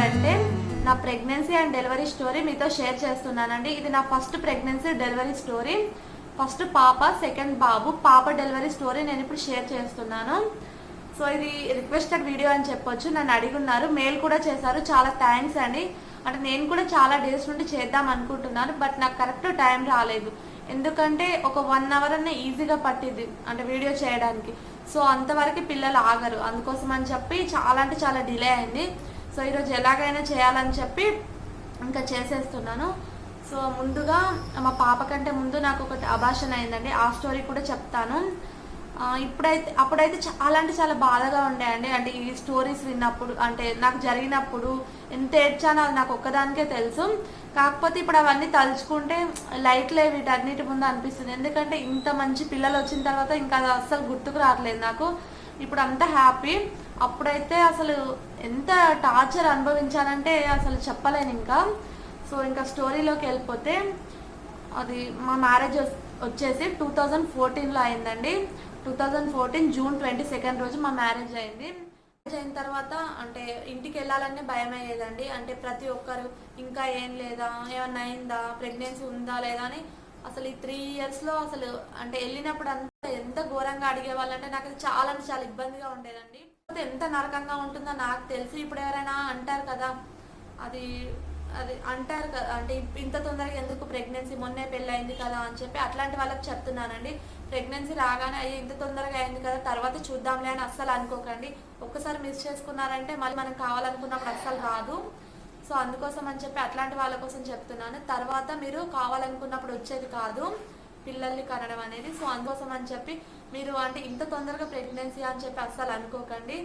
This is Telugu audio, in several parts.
ఏంటంటే నా ప్రెగ్నెన్సీ అండ్ డెలివరీ స్టోరీ మీతో షేర్ చేస్తున్నానండి. ఇది నా first pregnancy delivery story. First పాప, సెకండ్ బాబు. పాప డెలివరీ స్టోరీ నేను ఇప్పుడు షేర్ చేస్తున్నాను. సో ఇది రిక్వెస్టెడ్ వీడియో అని చెప్పొచ్చు. నన్ను అడిగున్నారు, మెయిల్ కూడా చేశారు. చాలా థ్యాంక్స్ అండి. అంటే నేను కూడా చాలా డేస్ నుండి చేద్దాం అనుకుంటున్నాను, బట్ నాకు కరెక్ట్ టైం రాలేదు. ఎందుకంటే ఒక 1 అవర్ అన్న ఈజీగా పట్టింది అంటే వీడియో చేయడానికి. సో అంతవరకు పిల్లలు ఆగరు, అందుకోసం అని చెప్పి చాలా అంటే చాలా డిలే అయింది. సో ఈరోజు ఎలాగైనా చేయాలని చెప్పి ఇంకా చేసేస్తున్నాను. సో ముందుగా మా పాప కంటే ముందు నాకు ఒకటి అబార్షన్ అయిందండి, ఆ స్టోరీ కూడా చెప్తాను. అప్పుడైతే చాలా అంటే చాలా బాధగా ఉండేయండి. అంటే ఈ స్టోరీస్ విన్నప్పుడు, అంటే నాకు జరిగినప్పుడు ఎంత ఏడ్చానో అది నాకు ఒక్కదానికే తెలుసు. కాకపోతే ఇప్పుడు అవన్నీ తలుచుకుంటే లైట్లే వీటన్నిటి ముందు అనిపిస్తుంది. ఎందుకంటే ఇంత మంచి పిల్లలు వచ్చిన తర్వాత ఇంకా అది అస్సలు గుర్తుకు రావట్లేదు నాకు. ఇప్పుడు అంతా హ్యాపీ. అప్పుడైతే అసలు ఎంత టార్చర్ అనుభవించానంటే అసలు చెప్పలేను ఇంకా. సో ఇంకా స్టోరీలోకి వెళ్ళిపోతే, అది మా మ్యారేజ్ వచ్చేసి 2014లో అయిందండి. 2014 జూన్ 22 రోజు మా మ్యారేజ్ అయింది. మ్యారేజ్ అయిన తర్వాత అంటే ఇంటికి వెళ్ళాలనే భయం అయ్యేదండి. అంటే ప్రతి ఒక్కరు ఇంకా ఏం లేదా, ఏమన్నా అయిందా, ప్రెగ్నెన్సీ ఉందా లేదా అని అసలు ఈ 3 ఇయర్స్లో అసలు అంటే వెళ్ళినప్పుడు అంతా ఎంత ఘోరంగా అడిగేవాళ్ళంటే నాకు అది చాలా అంటే చాలా ఇబ్బందిగా ఉండేదండి. ఎంత నరకంగా ఉంటుందో నాకు తెలిసి. ఇప్పుడు ఎవరైనా అంటారు కదా, అది అది అంటారు కదా, అంటే ఇంత తొందరగా ఎందుకు ప్రెగ్నెన్సీ, మొన్నే పెళ్ళయింది కదా అని చెప్పి అట్లాంటి వాళ్ళకి చెప్తున్నానండి. ప్రెగ్నెన్సీ రాగానే అయ్యి ఇంత తొందరగా అయింది కదా తర్వాత చూద్దాంలే అని అస్సలు అనుకోకండి. ఒక్కసారి మిస్ చేసుకున్నారంటే మళ్ళీ మనం కావాలనుకున్నప్పుడు అస్సలు రాదు. సో అందుకోసం అని చెప్పి అట్లాంటి వాళ్ళ కోసం చెప్తున్నాను. తర్వాత మీరు కావాలనుకున్నప్పుడు వచ్చేది కాదు పిల్లల్ని కనడం అనేది. సో అందుకోసం అని చెప్పి మీరు అంటే ఇంత తొందరగా ప్రెగ్నెన్సీ అని చెప్పి అస్సలు అనుకోకండి.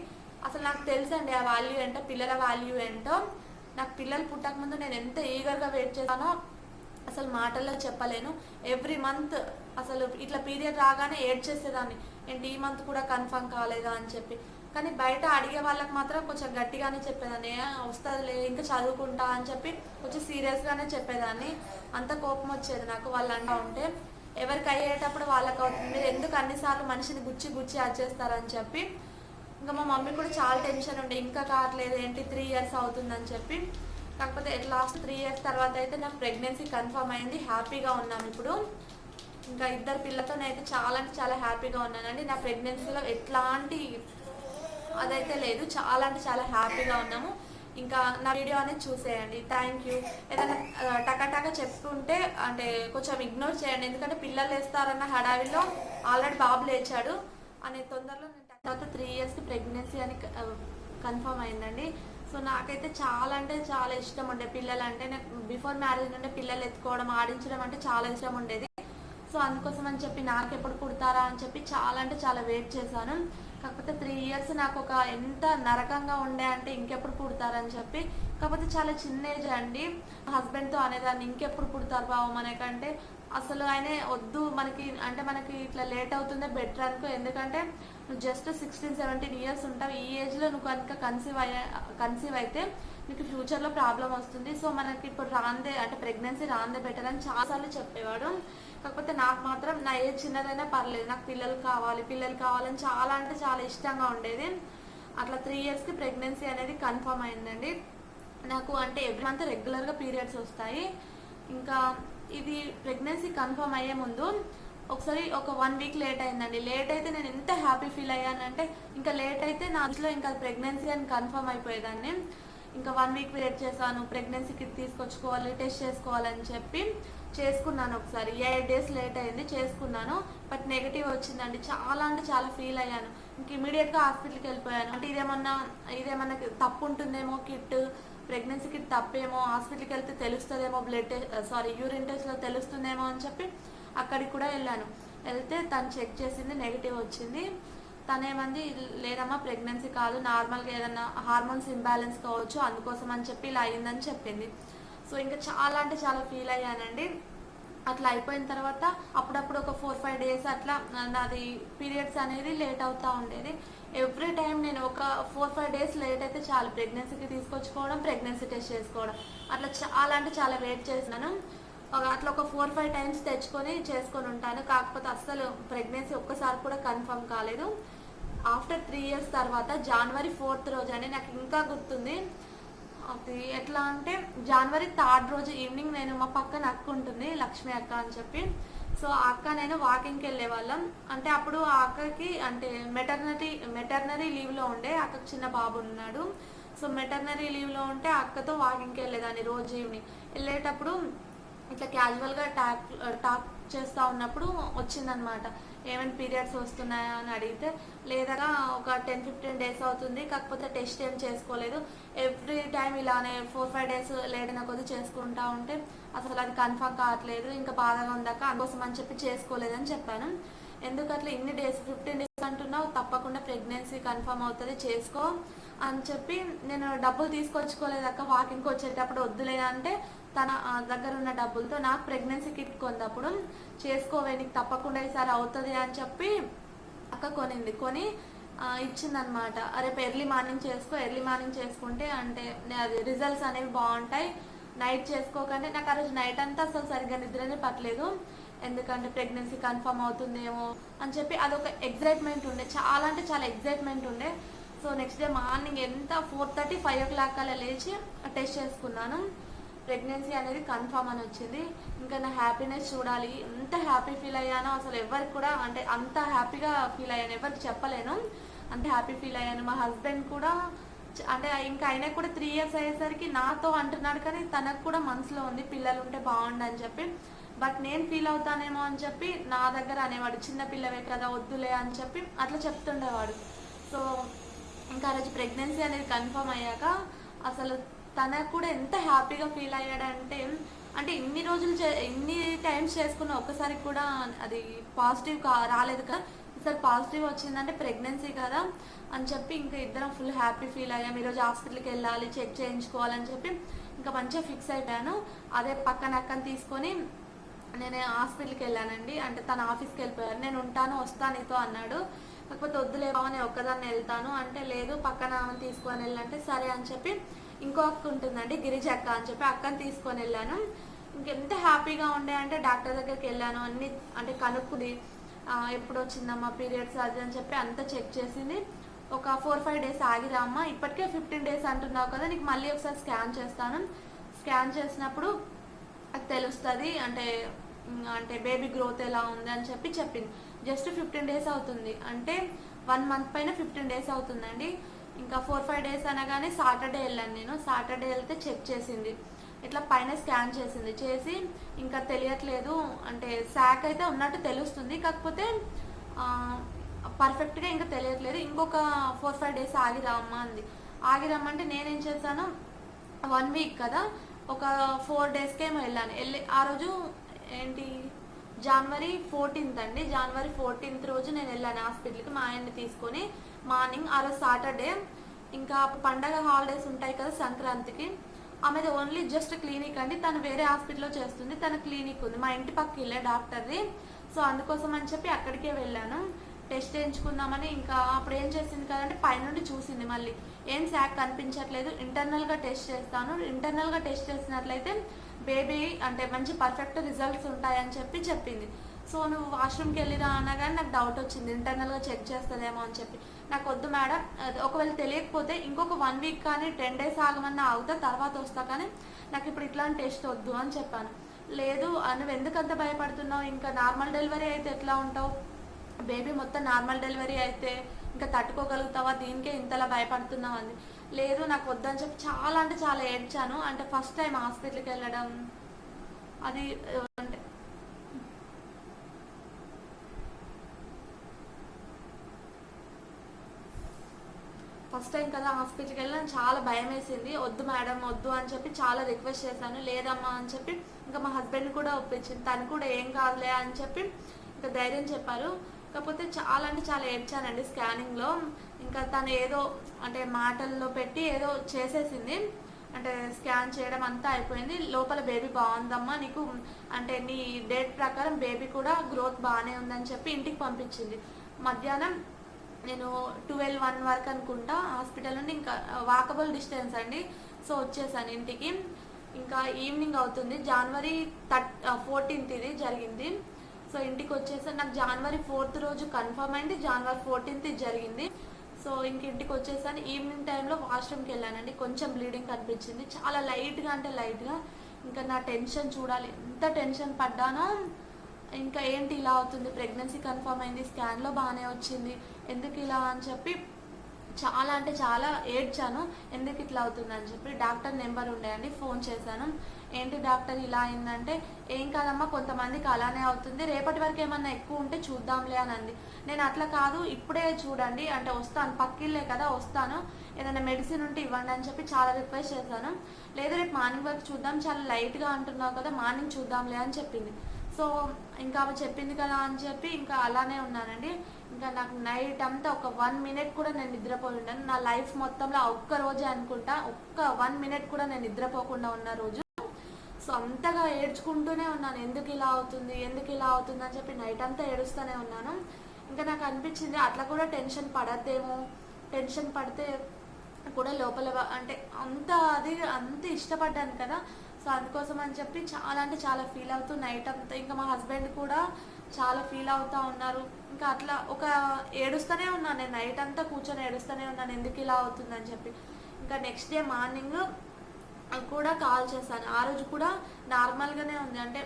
అసలు నాకు తెలుసండి ఆ వాల్యూ ఏంటో, పిల్లల వాల్యూ ఏంటో. నాకు పిల్లలు పుట్టక ముందు నేను ఎంత ఈగర్గా వెయిట్ చేశానో అసలు మాటల్లో చెప్పలేను. ఎవ్రీ మంత్ అసలు ఇట్లా పీరియడ్ రాగానే ఏడ్ చేసేదాన్ని, ఏంటి ఈ మంత్ కూడా కన్ఫర్మ్ కాలేదా అని చెప్పి. కానీ బయట అడిగే వాళ్ళకి మాత్రం కొంచెం గట్టిగానే చెప్పేదాన్ని, వస్తుందిలే ఇంకా చదువుకుంటా అని చెప్పి కొంచెం సీరియస్గానే చెప్పేదాన్ని. అంత కోపం వచ్చేది నాకు వాళ్ళు అంటూ ఉంటే. ఎవరికి అయ్యేటప్పుడు వాళ్ళకి అవుతుంది, మీరు ఎందుకు అన్నిసార్లు మనిషిని గుచ్చి చేస్తారని చెప్పి. ఇంకా మా మమ్మీ కూడా చాలా టెన్షన్ ఉండే, ఇంకా కావట్లేదు ఏంటి 3 ఇయర్స్ అవుతుందని చెప్పి. కాకపోతే లాస్ట్ 3 ఇయర్స్ తర్వాత అయితే నాకు ప్రెగ్నెన్సీ కన్ఫర్మ్ అయింది. హ్యాపీగా ఉన్నాను ఇప్పుడు. ఇంకా 2 పిల్లలతోనైతే చాలా అంటే చాలా హ్యాపీగా ఉన్నానండి. నా ప్రెగ్నెన్సీలో ఎట్లాంటి అదైతే లేదు, చాలా అంటే చాలా హ్యాపీగా ఉన్నాము. ఇంకా నా వీడియో అనేది చూసేయండి. Thank you. ఏదైనా టకాటకా చెప్పుకుంటే అంటే కొంచెం ఇగ్నోర్ చేయండి, ఎందుకంటే పిల్లలు వేస్తారన్న హడావిలో ఆల్రెడీ బాబు లేచాడు అనే తొందరలో. తర్వాత 3 ఇయర్స్కి ప్రెగ్నెన్సీ అని కన్ఫర్మ్ అయిందండి. సో నాకైతే చాలా అంటే చాలా ఇష్టం ఉండే పిల్లలు అంటే. నాకు బిఫోర్ మ్యారేజ్ నుండి పిల్లలు ఎత్తుకోవడం, ఆడించడం అంటే చాలా ఇష్టం ఉండేది. సో అందుకోసం అని చెప్పి నాకు ఎప్పుడు పుడతారా అని చెప్పి చాలా అంటే చాలా వెయిట్ చేశాను. కాకపోతే 3 ఇయర్స్ నాకు ఒక ఎంత నరకంగా ఉండే అంటే ఇంకెప్పుడు పుడతారని చెప్పి. కాకపోతే చాలా చిన్న ఏజ్ అండి. హస్బెండ్తో అనేదాన్ని ఇంకెప్పుడు పుడతారు బాబు మనకంటే. అసలు ఆయనే వద్దు మనకి, అంటే మనకి ఇట్లా లేట్ అవుతుందే బెటర్ అనుకో. ఎందుకంటే నువ్వు జస్ట్ 16-17 ఇయర్స్ ఉంటావు, ఈ ఏజ్లో నువ్వు కనుక కన్సీవ్ అయితే నీకు ఫ్యూచర్లో ప్రాబ్లం వస్తుంది. సో మనకి ఇప్పుడు రాందే అంటే ప్రెగ్నెన్సీ రాందే బెటర్ అని చాలాసార్లు చెప్పేవాడు. కాకపోతే నాకు మాత్రం నా ఏజ్ చిన్నదైనా పర్లేదు, నాకు పిల్లలు కావాలని చాలా అంటే చాలా ఇష్టంగా ఉండేది. అట్లా 3 ఇయర్స్కి ప్రెగ్నెన్సీ అనేది కన్ఫర్మ్ అయిందండి నాకు. అంటే ఎవ్రీ మంత్ రెగ్యులర్గా పీరియడ్స్ వస్తాయి. ఇంకా ఇది ప్రెగ్నెన్సీ కన్ఫర్మ్ అయ్యే ముందు ఒకసారి ఒక 1 వీక్ లేట్ అయిందండి. లేట్ అయితే నేను ఎంత హ్యాపీ ఫీల్ అయ్యానంటే, ఇంకా లేట్ అయితే నా ఇంట్లో ఇంకా ప్రెగ్నెన్సీ అని కన్ఫర్మ్ అయిపోయేదాన్ని. ఇంకా 1 వీక్ వెయిట్ చేశాను, ప్రెగ్నెన్సీ కిట్ తీసుకొచ్చుకోవాలి, టెస్ట్ చేసుకోవాలని చెప్పి చేసుకున్నాను. ఒకసారి 8 డేస్ లేట్ అయింది, చేసుకున్నాను. బట్ నెగిటివ్ వచ్చిందండి. చాలా అంటే చాలా ఫీల్ అయ్యాను. ఇంక ఇమీడియట్గా హాస్పిటల్కి వెళ్ళిపోయాను. అంటే ఇదేమన్నా తప్పు ఉంటుందేమో, కిట్ ప్రెగ్నెన్సీ కిట్ తప్పేమో, హాస్పిటల్కి వెళ్తే తెలుస్తుందేమో, యూరిన్ టెస్ట్లో తెలుస్తుందేమో అని చెప్పి అక్కడికి కూడా వెళ్ళాను. వెళ్తే తను చెక్ చేసింది, నెగిటివ్ వచ్చింది. తనేమంది, లేదమ్మా ప్రెగ్నెన్సీ కాదు, నార్మల్గా ఏదన్నా హార్మోన్స్ ఇంబ్యాలెన్స్ కావచ్చు, అందుకోసం అని చెప్పి ఇలా అయిందని చెప్పింది. సో ఇంకా చాలా అంటే చాలా ఫీల్ అయ్యానండి. అట్లా అయిపోయిన తర్వాత అప్పుడప్పుడు ఒక 4-5 డేస్ అట్లా నాది పీరియడ్స్ అనేది లేట్ అవుతూ ఉండేది. ఎవ్రీ టైం నేను ఒక 4-5 డేస్ లేట్ అయితే చాలు ప్రెగ్నెన్సీకి తీసుకొచ్చుకోవడం, ప్రెగ్నెన్సీ టెస్ట్ చేసుకోవడం, అట్లా చాలా అంటే చాలా వెయిట్ చేసినాను. అట్లా ఒక 4-5 టైమ్స్ తెచ్చుకొని చేసుకొని ఉంటాను. కాకపోతే అస్సలు ప్రెగ్నెన్సీ ఒక్కసారి కూడా కన్ఫర్మ్ కాలేదు. ఆఫ్టర్ 3 ఇయర్స్ తర్వాత జనవరి 4th రోజు అని నాకు ఇంకా గుర్తుంది. అది ఎట్లా అంటే జనవరి 3 రోజు ఈవినింగ్ నేను మా పక్కన అక్క ఉంటుంది లక్ష్మి అక్క అని చెప్పి. సో ఆ అక్క నేను వాకింగ్కి వెళ్ళే వాళ్ళం. అంటే అప్పుడు ఆ అక్కకి అంటే మెటర్నరీ లీవ్లో ఉండే, అక్కకి చిన్న బాబు ఉన్నాడు. సో మెటర్నరీ లీవ్లో ఉంటే అక్కతో వాకింగ్కి వెళ్ళేదాన్ని రోజు ఈవినింగ్. వెళ్ళేటప్పుడు ఇట్లా క్యాజువల్గా టాక్ చేస్తూ ఉన్నప్పుడు వచ్చిందనమాట, ఏమైనా పీరియడ్స్ వస్తున్నాయా అని అడిగితే, లేదా ఒక 10-15 డేస్ అవుతుంది, కాకపోతే టెస్ట్ ఏం చేసుకోలేదు, ఎవ్రీ టైం ఇలానే 4-5 డేస్ లేడన కొద్ది చేసుకుంటా ఉంటే అసలు అది కన్ఫర్మ్ కావట్లేదు, ఇంకా బాధగా ఉందాక అందుకోసం అని చెప్పి చేసుకోలేదని చెప్పాను. ఎందుకు అట్లా ఇన్ని డేస్ 15 డేస్ అంటున్నావు, తప్పకుండా ప్రెగ్నెన్సీ కన్ఫర్మ్ అవుతుంది చేసుకో అని చెప్పి నేను డబ్బులు తీసుకొచ్చుకోలేదక్క, వాకింగ్కి వచ్చేటప్పుడు వద్దులే అంటే తన దగ్గర ఉన్న డబ్బులతో నాకు ప్రెగ్నెన్సీ కిట్ కొందప్పుడు చేసుకోవే నీకు తప్పకుండా ఈసారి అవుతుంది అని చెప్పి అక్క కొని ఇచ్చిందనమాట. రేపు ఎర్లీ మార్నింగ్ చేసుకో, ఎర్లీ మార్నింగ్ చేసుకుంటే అంటే అది రిజల్ట్స్ అనేవి బాగుంటాయి, నైట్ చేసుకోకంటే నాకు ఆ రోజు నైట్ అంతా అసలు సరిగ్గా నిద్రనే పట్టలేదు, ఎందుకంటే ప్రెగ్నెన్సీ కన్ఫర్మ్ అవుతుందేమో అని చెప్పి అదొక ఎగ్జైట్మెంట్ ఉండే, చాలా అంటే చాలా ఎగ్జైట్మెంట్ ఉండే. సో నెక్స్ట్ డే మార్నింగ్ ఎంత 4:30-5 o'clock అలా లేచి టెస్ట్ చేసుకున్నాను, ప్రెగ్నెన్సీ అనేది కన్ఫర్మ్ అని వచ్చింది. ఇంకా నా హ్యాపీనెస్ చూడాలి, ఎంత హ్యాపీ ఫీల్ అయ్యానో అసలు ఎవరికి కూడా అంటే అంత హ్యాపీగా ఫీల్ అయ్యాను, ఎవరికి చెప్పలేను, అంత హ్యాపీ ఫీల్ అయ్యాను. మా హస్బెండ్ కూడా అంటే ఇంకా ఆయన కూడా 3 years అయ్యేసరికి నాతో అంటున్నాడు, కానీ తనకు కూడా మనసులో ఉంది పిల్లలు ఉంటే బాగుండు అని చెప్పి. బట్ నేను ఫీల్ అవుతానేమో అని చెప్పి నా దగ్గర అనేవాడు, చిన్న పిల్లవే కదా వద్దులే అని చెప్పి అట్లా చెప్తుండేవాడు. సో ఇంకా ఆ రోజు ప్రెగ్నెన్సీ అనేది కన్ఫర్మ్ అయ్యాక అసలు తనకు కూడా ఎంత హ్యాపీగా ఫీల్ అయ్యాడంటే, అంటే ఇన్ని టైమ్స్ చేసుకున్న ఒక్కసారి కూడా అది పాజిటివ్ రాలేదు కదా, ఈసారి పాజిటివ్ వచ్చిందంటే ప్రెగ్నెన్సీ కదా అని చెప్పి ఇంకా ఇద్దరం ఫుల్ హ్యాపీ ఫీల్ అయ్యాం. ఈరోజు హాస్పిటల్కి వెళ్ళాలి, చెక్ చేయించుకోవాలని చెప్పి ఇంకా మంచిగా ఫిక్స్ అయిపోయాను. అదే పక్కన అక్కని తీసుకొని నేను హాస్పిటల్కి వెళ్ళానండి. అంటే తన ఆఫీస్కి వెళ్ళిపోయారు, నేను ఉంటాను వస్తాను నీతో అన్నాడు. కాకపోతే వద్దులే బావ నేను ఒక్కదాన్ని వెళ్తాను అంటే, లేదు పక్కన తీసుకొని వెళ్ళంటే సరే అని చెప్పి ఇంకో అక్క ఉంటుందండి గిరిజ అక్క అని చెప్పి అక్కని తీసుకొని వెళ్ళాను. ఇంకెంత హ్యాపీగా ఉండే అంటే డాక్టర్ దగ్గరికి వెళ్ళాను, అన్ని అంటే కనుక్కుంది ఎప్పుడు వచ్చిందమ్మా పీరియడ్స్ అది అని చెప్పి అంతా చెక్ చేసింది. ఒక 4-5 డేస్ ఆగిరామ్మా, ఇప్పటికే 15 డేస్ అంటున్నావు కదా, నీకు మళ్ళీ ఒకసారి స్కాన్ చేస్తాను, స్కాన్ చేసినప్పుడు అది తెలుస్తుంది అంటే బేబీ గ్రోత్ ఎలా ఉంది అని చెప్పి చెప్పింది. జస్ట్ 15 డేస్ అవుతుంది, అంటే 1 month పైన 15 డేస్ అవుతుందండి. ఇంకా 4-5 డేస్ అనగానే సాటర్డే వెళ్ళాను నేను. సాటర్డే వెళ్తే చెక్ చేసింది, ఇట్లా పైన స్కాన్ చేసి ఇంకా తెలియట్లేదు, అంటే శాక్ అయితే ఉన్నట్టు తెలుస్తుంది, కాకపోతే పర్ఫెక్ట్గా ఇంకా తెలియట్లేదు, ఇంకొక 4-5 డేస్ ఆగిరామ్మా అంది. ఆగిరమ్మంటే నేనేం చేశాను, 1 week కదా, ఒక 4 daysకేమో వెళ్ళి ఆ రోజు ఏంటి జనవరి 14th అండి, జనవరి 14th రోజు నేను వెళ్ళాను హాస్పిటల్కి మా ఆయన్ని తీసుకొని మార్నింగ్. ఆ రోజు సాటర్డే, ఇంకా పండగ హాలిడేస్ ఉంటాయి కదా సంక్రాంతికి, ఆమెది ఓన్లీ జస్ట్ క్లినిక్ అండి, తను వేరే హాస్పిటల్లో చేస్తుంది, తన క్లినిక్ ఉంది మా ఇంటి పక్క వెళ్ళే డాక్టర్ది. సో అందుకోసం అని చెప్పి అక్కడికే వెళ్ళాను టెస్ట్ చేయించుకుందామని. ఇంకా అప్పుడు ఏం చేసింది కదంటే పైనుండి చూసింది, మళ్ళీ ఏం శాక్ కనిపించట్లేదు, ఇంటర్నల్గా టెస్ట్ చేస్తాను, ఇంటర్నల్గా టెస్ట్ చేసినట్లయితే బేబీ అంటే మంచి పర్ఫెక్ట్ రిజల్ట్స్ ఉంటాయని చెప్పి చెప్పింది. సో నువ్వు వాష్రూమ్కి వెళ్ళిరా అనగానే నాకు డౌట్ వచ్చింది, ఇంటర్నల్గా చెక్ చేస్తుందేమో అని చెప్పి. నాకు వద్దు మేడం, ఒకవేళ తెలియకపోతే ఇంకొక 1 week కానీ 10 days ఆగమన్నా ఆగుతా, తర్వాత వస్తా, కానీ నాకు ఇప్పుడు ఇట్లాంటి టెస్ట్ వద్దు అని చెప్పాను. లేదు నువ్వు ఎందుకంత భయపడుతున్నావు, ఇంకా నార్మల్ డెలివరీ అయితే ఎట్లా ఉంటావు, బేబీ మొత్తం నార్మల్ డెలివరీ అయితే ఇంకా తట్టుకోగలుగుతావా, దీనికే ఇంతలా భయపడుతున్నావు అంది. లేదు నాకు వద్దని చెప్పి చాలా అంటే చాలా ఏడ్చాను. అంటే ఫస్ట్ టైం హాస్పిటల్కి వెళ్ళడం అది అంటే ఫస్ట్ టైం కదా హాస్పిటల్కి వెళ్ళడం, చాలా భయం వేసింది. వద్దు మేడం వద్దు అని చెప్పి చాలా రిక్వెస్ట్ చేశాను, లేదమ్మా అని చెప్పి ఇంకా మా హస్బెండ్ కూడా ఒప్పించింది, తను కూడా ఏం కాదులే అని చెప్పి ఇంకా ధైర్యం చెప్పారు. కాకపోతే చాలా అంటే చాలా ఏడ్చానండి స్కానింగ్లో. ఇంకా తను ఏదో అంటే మాటల్లో పెట్టి ఏదో చేసేసింది, అంటే స్కాన్ చేయడం అంతా అయిపోయింది, లోపల బేబీ బాగుందమ్మా నీకు, అంటే నీ డేట్ ప్రకారం బేబీ కూడా గ్రోత్ బాగానే ఉందని చెప్పి ఇంటికి పంపించింది. మధ్యాహ్నం నేను 12-1 వరకు అనుకుంటా హాస్పిటల్ నుండి, ఇంకా వాకబుల్ డిస్టెన్స్ అండి. సో వచ్చేసాను ఇంటికి. ఇంకా ఈవినింగ్ అవుతుంది, జనవరి 14th ఇది జరిగింది. సో ఇంటికి వచ్చేసాను, నాకు జనవరి 4th రోజు కన్ఫర్మ్ అయింది, జనవరి 14th ఇది జరిగింది. సో ఇంక ఇంటికి వచ్చేసాను. ఈవినింగ్ టైంలో వాష్రూమ్కి వెళ్ళానండి. కొంచెం బ్లీడింగ్ కనిపించింది, చాలా లైట్గా అంటే లైట్గా. ఇంకా నా టెన్షన్ చూడాలి, ఎంత టెన్షన్ పడ్డానో. ఇంకా ఏంటి ఇలా అవుతుంది, ప్రెగ్నెన్సీ కన్ఫర్మ్ అయింది, స్కాన్లో బాగానే వచ్చింది, ఎందుకు ఇలా అని చెప్పి చాలా అంటే చాలా ఏడ్చాను. ఎందుకు ఇట్లా అవుతుందని చెప్పి డాక్టర్ నెంబర్ ఉండేయండి, ఫోన్ చేశాను. ఏంటి డాక్టర్ ఇలా అయిందంటే, ఏం కాదమ్మా, కొంతమందికి అలానే అవుతుంది, రేపటి వరకు ఏమన్నా ఎక్కువ ఉంటే చూద్దాంలే అని అంది. నేను అట్లా కాదు, ఇప్పుడే చూడండి అంటే వస్తాను, పక్కిళ్ళే కదా వస్తాను, ఏదైనా మెడిసిన్ ఉంటే ఇవ్వండి అని చెప్పి చాలా రిక్వెస్ట్ చేశాను. లేదు రేపు మార్నింగ్ వరకు చూద్దాం, చాలా లైట్గా అంటున్నావు కదా, మార్నింగ్ చూద్దాంలే అని చెప్పింది. సో ఇంకా ఆమె చెప్పింది కదా అని చెప్పి ఇంకా అలానే ఉన్నానండి. ఇంకా నాకు నైట్ అంతా ఒక 1 మినిట్ కూడా నేను నిద్రపోయి ఉన్నాను. నా లైఫ్ మొత్తంలో ఒక్క రోజే అనుకుంటా, ఒక్క 1 మినిట్ కూడా నేను నిద్రపోకుండా ఉన్న రోజు. సో అంతగా ఏడ్చుకుంటూనే ఉన్నాను, ఎందుకు ఇలా అవుతుంది, ఎందుకు ఇలా అవుతుంది అని చెప్పి నైట్ అంతా ఏడుస్తూనే ఉన్నాను. ఇంకా నాకు అనిపించింది అట్లా కూడా టెన్షన్ పడద్దేమో, టెన్షన్ పడితే కూడా లోపల అంటే అంత ఇష్టపడ్డాను కదా. సో అందుకోసం అని చెప్పి చాలా అంటే చాలా ఫీల్ అవుతూ నైట్ అంతా, ఇంకా మా హస్బెండ్ కూడా చాలా ఫీల్ అవుతూ ఉన్నారు. ఇంకా అట్లా ఒక ఏడుస్తూనే ఉన్నాను, నేను నైట్ అంతా కూర్చొని ఏడుస్తూనే ఉన్నాను, ఎందుకు ఇలా అవుతుందని చెప్పి. ఇంకా నెక్స్ట్ డే మార్నింగ్ కూడా కాల్ చేశాను. ఆ రోజు కూడా నార్మల్గానే ఉంది, అంటే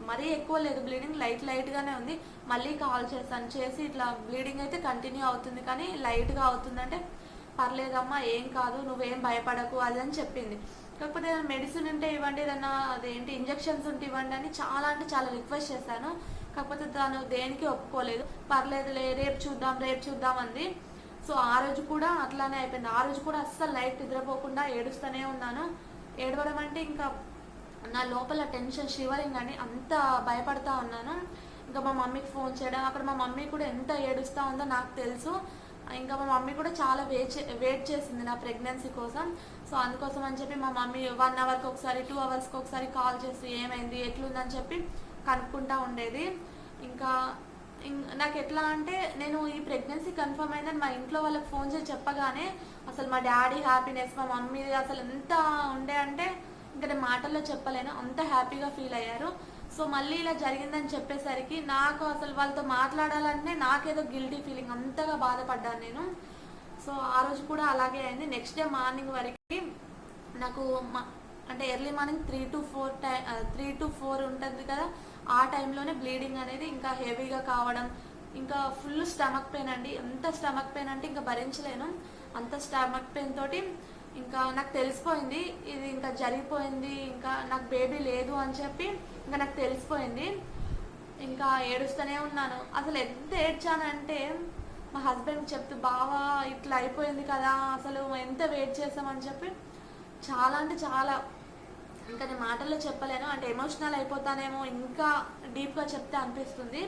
మరీ ఎక్కువ లేదు బ్లీడింగ్, లైట్గానే ఉంది. మళ్ళీ కాల్ చేశాను, చేసి ఇట్లా బ్లీడింగ్ అయితే కంటిన్యూ అవుతుంది కానీ లైట్గా అవుతుందంటే, పర్లేదమ్మా ఏం కాదు, నువ్వేం భయపడకు అది అని చెప్పింది. కాకపోతే ఏదైనా మెడిసిన్ ఉంటే ఇవ్వండి, ఏదైనా అదేంటి ఇంజెక్షన్స్ ఉంటే ఇవ్వండి అని చాలా అంటే చాలా రిక్వెస్ట్ చేశాను. కాకపోతే తను దేనికి ఒప్పుకోలేదు. పర్లేదులే రేపు చూద్దాం అంది. సో ఆ రోజు కూడా అట్లానే అయిపోయింది. ఆ రోజు కూడా అస్సలు నైట్ నిద్రపోకుండా ఏడుస్తూనే ఉన్నాను. ఏడవడం అంటే ఇంకా నా లోపల టెన్షన్ షివరింగ్ అని అంత భయపడతా ఉన్నాను. ఇంకా మా మమ్మీకి ఫోన్ చేయడం, అక్కడ మా మమ్మీ కూడా ఎంత ఏడుస్తూ ఉందో నాకు తెలుసు. ఇంకా మా మమ్మీ కూడా చాలా వెయిట్ చేసింది నా ప్రెగ్నెన్సీ కోసం. సో అందుకోసం అని చెప్పి మా మమ్మీ 1 అవర్కి ఒకసారి 2 అవర్స్కి ఒకసారి కాల్ చేసి ఏమైంది ఎట్లుందని చెప్పి కనుక్కుంటా ఉండేది. ఇంకా నాకు ఎట్లా అంటే, నేను ఈ ప్రెగ్నెన్సీ కన్ఫర్మ్ అయిందని మా ఇంట్లో వాళ్ళకి ఫోన్ చేసి చెప్పగానే అసలు మా డాడీ హ్యాపీనెస్, మా మమ్మీ అసలు ఎంత ఉండే అంటే ఇంకా నేను మాటల్లో చెప్పలేను, అంత హ్యాపీగా ఫీల్ అయ్యారు. సో మళ్ళీ ఇలా జరిగిందని చెప్పేసరికి నాకు అసలు వాళ్ళతో మాట్లాడాలంటే నాకేదో గిల్టీ ఫీలింగ్, అంతగా బాధపడ్డాను నేను. సో ఆ రోజు కూడా అలాగే అయింది. నెక్స్ట్ డే మార్నింగ్ వరకు నాకు అంటే ఎర్లీ మార్నింగ్ 3 to 4 ఉంటుంది కదా, ఆ టైంలోనే బ్లీడింగ్ అనేది ఇంకా హెవీగా కావడం, ఇంకా ఫుల్ స్టమక్ పెయిన్ అండి. ఎంత స్టమక్ పెయిన్ అంటే ఇంకా భరించలేను, అంత స్టమక్ పెయిన్ తోటి ఇంకా నాకు తెలిసిపోయింది ఇది ఇంకా జరిగిపోయింది, ఇంకా నాకు బేబీ లేదు అని చెప్పి ఇంకా నాకు తెలిసిపోయింది. ఇంకా ఏడుస్తూనే ఉన్నాను. అసలు ఎంత ఏడ్చానంటే మా హస్బెండ్ చెప్తూ, బావా ఇట్లా అయిపోయింది కదా, అసలు ఎంత వెయిట్ చేసామని చెప్పి చాలా అంటే చాలా, ఇంకా నేను మాటల్లో చెప్పలేను, అంటే ఎమోషనల్ అయిపోతానేమో, ఇంకా డీప్గా చెప్తే అనిపిస్తుంది.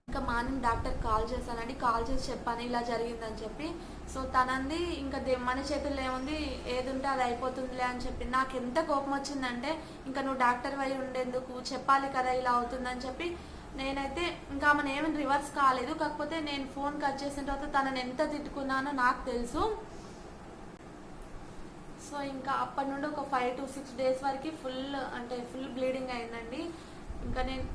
ఇంకా మార్నింగ్ డాక్టర్ కాల్ చేశానండి, కాల్ చేసి చెప్పాను ఇలా జరిగిందని చెప్పి. సో తనంది ఇంకా మన చేతుల్లో ఏముంది, ఏది ఉంటే అది అయిపోతుందిలే అని చెప్పి. నాకు ఎంత కోపం వచ్చిందంటే, ఇంకా నువ్వు డాక్టర్ అయి ఉండేందుకు చెప్పాలి కదా ఇలా అవుతుందని చెప్పి. నేనైతే ఇంకా ఆమెను ఏమి రివర్స్ కాలేదు, కాకపోతే నేను ఫోన్ కట్ చేసిన తర్వాత తనని ఎంత తిట్టుకున్నానో నాకు తెలుసు. సో ఇంకా అప్పటి నుండి ఒక 5 to 6 days వరకు ఫుల్ బ్లీడింగ్ అయిందండి. ఇంకా నేను